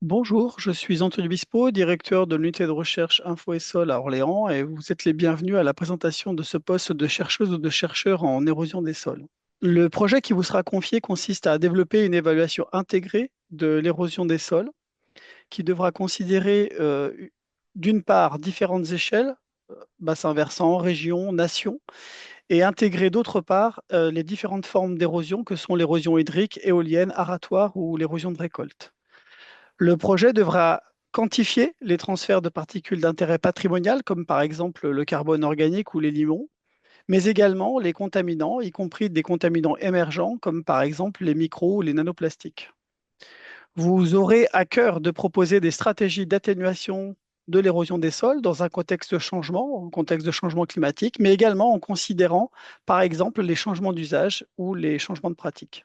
Bonjour, je suis Anthony Bispo, directeur de l'unité de recherche Info et Sol à Orléans, et vous êtes les bienvenus à la présentation de ce poste de chercheuse ou de chercheur en érosion des sols. Le projet qui vous sera confié consiste à développer une évaluation intégrée de l'érosion des sols qui devra considérer d'une part différentes échelles, bassin versant, région, nation, et intégrer d'autre part les différentes formes d'érosion que sont l'érosion hydrique, éolienne, aratoire ou l'érosion de récolte. Le projet devra quantifier les transferts de particules d'intérêt patrimonial, comme par exemple le carbone organique ou les limons, mais également les contaminants, y compris des contaminants émergents, comme par exemple les micros ou les nanoplastiques. Vous aurez à cœur de proposer des stratégies d'atténuation de l'érosion des sols dans un contexte de changement, un contexte de changement climatique, mais également en considérant, par exemple, les changements d'usage ou les changements de pratique.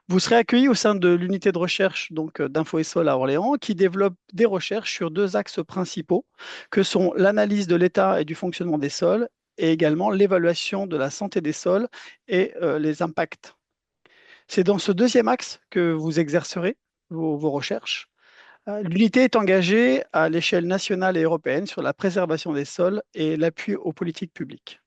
Vous serez accueilli au sein de l'unité de recherche d'Info et Sol à Orléans qui développe des recherches sur deux axes principaux que sont l'analyse de l'état et du fonctionnement des sols et également l'évaluation de la santé des sols et les impacts. C'est dans ce deuxième axe que vous exercerez vos recherches. L'unité est engagée à l'échelle nationale et européenne sur la préservation des sols et l'appui aux politiques publiques.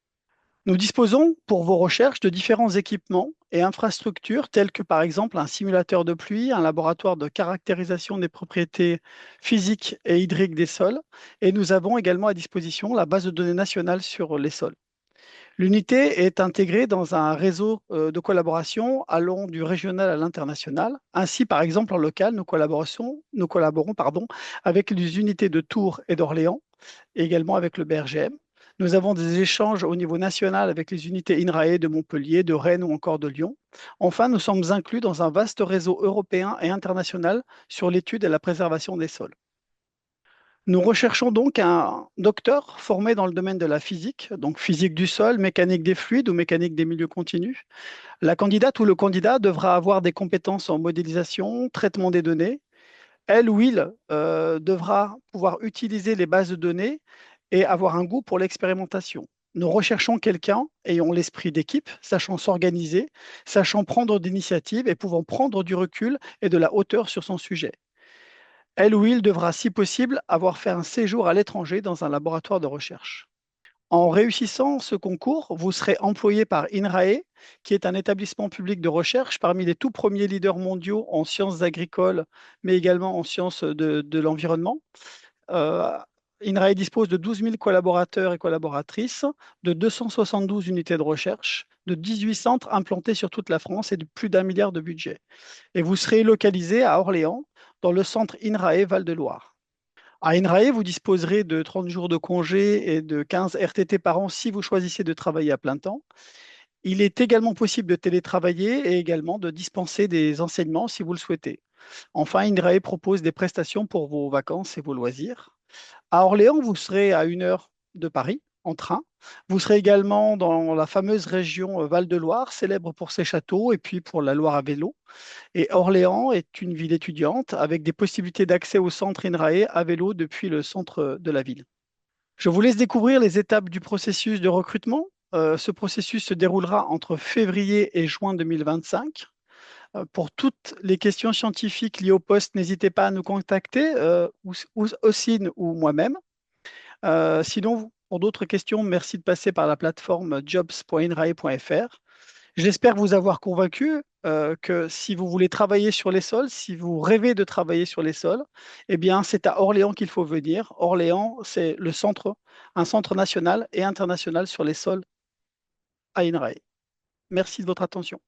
Nous disposons pour vos recherches de différents équipements et infrastructures tels que par exemple un simulateur de pluie, un laboratoire de caractérisation des propriétés physiques et hydriques des sols, et nous avons également à disposition la base de données nationale sur les sols. L'unité est intégrée dans un réseau de collaboration allant du régional à l'international. Ainsi, par exemple, en local, nous collaborons avec les unités de Tours et d'Orléans, et également avec le BRGM. Nous avons des échanges au niveau national avec les unités INRAE de Montpellier, de Rennes ou encore de Lyon. Enfin, nous sommes inclus dans un vaste réseau européen et international sur l'étude et la préservation des sols. Nous recherchons donc un docteur formé dans le domaine de la physique, donc physique du sol, mécanique des fluides ou mécanique des milieux continus. La candidate ou le candidat devra avoir des compétences en modélisation, traitement des données. Elle ou il devra pouvoir utiliser les bases de données et avoir un goût pour l'expérimentation. Nous recherchons quelqu'un ayant l'esprit d'équipe, sachant s'organiser, sachant prendre d'initiatives et pouvant prendre du recul et de la hauteur sur son sujet. Elle ou il devra, si possible, avoir fait un séjour à l'étranger dans un laboratoire de recherche. En réussissant ce concours, vous serez employé par INRAE, qui est un établissement public de recherche parmi les tout premiers leaders mondiaux en sciences agricoles, mais également en sciences de l'environnement. Euh, INRAE dispose de 12 000 collaborateurs et collaboratrices, de 272 unités de recherche, de 18 centres implantés sur toute la France et de plus d'1 milliard de budget. Et vous serez localisé à Orléans, dans le centre INRAE Val-de-Loire. À INRAE, vous disposerez de 30 jours de congé et de 15 RTT par an si vous choisissez de travailler à plein temps. Il est également possible de télétravailler et également de dispenser des enseignements si vous le souhaitez. Enfin, INRAE propose des prestations pour vos vacances et vos loisirs. À Orléans, vous serez à 1 heure de Paris en train. Vous serez également dans la fameuse région Val-de-Loire, célèbre pour ses châteaux et puis pour la Loire à vélo. Et Orléans est une ville étudiante avec des possibilités d'accès au centre INRAE à vélo depuis le centre de la ville. Je vous laisse découvrir les étapes du processus de recrutement. Ce processus se déroulera entre février et juin 2025. Pour toutes les questions scientifiques liées au poste, n'hésitez pas à nous contacter, Ossine ou moi-même. Sinon, pour d'autres questions, merci de passer par la plateforme jobs.inrae.fr. J'espère vous avoir convaincu que si vous voulez travailler sur les sols, si vous rêvez de travailler sur les sols, eh bien, c'est à Orléans qu'il faut venir. Orléans, c'est le centre, un centre national et international sur les sols à INRAE. Merci de votre attention.